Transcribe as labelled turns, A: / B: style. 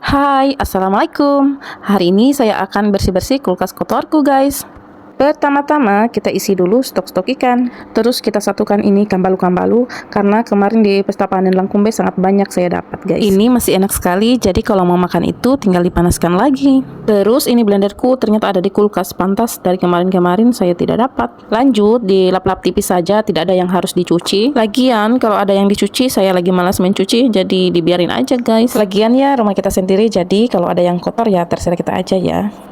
A: Hai, Assalamualaikum. Hari ini saya akan bersih-bersih kulkas kotorku, guys. Pertama-tama kita isi dulu stok-stok ikan. Terus kita satukan ini kambalu-kambalu karena kemarin di pesta panen Langkumbe sangat banyak saya dapat, guys. Ini masih enak sekali, jadi kalau mau makan itu tinggal dipanaskan lagi. Terus ini blenderku ternyata ada di kulkas, pantas dari kemarin-kemarin saya tidak dapat. Lanjut dilap-lap tipis saja, tidak ada yang harus dicuci. Lagian kalau ada yang dicuci saya lagi malas mencuci, jadi dibiarin aja, guys. Lagian ya rumah kita sendiri, jadi kalau ada yang kotor ya terserah kita aja ya.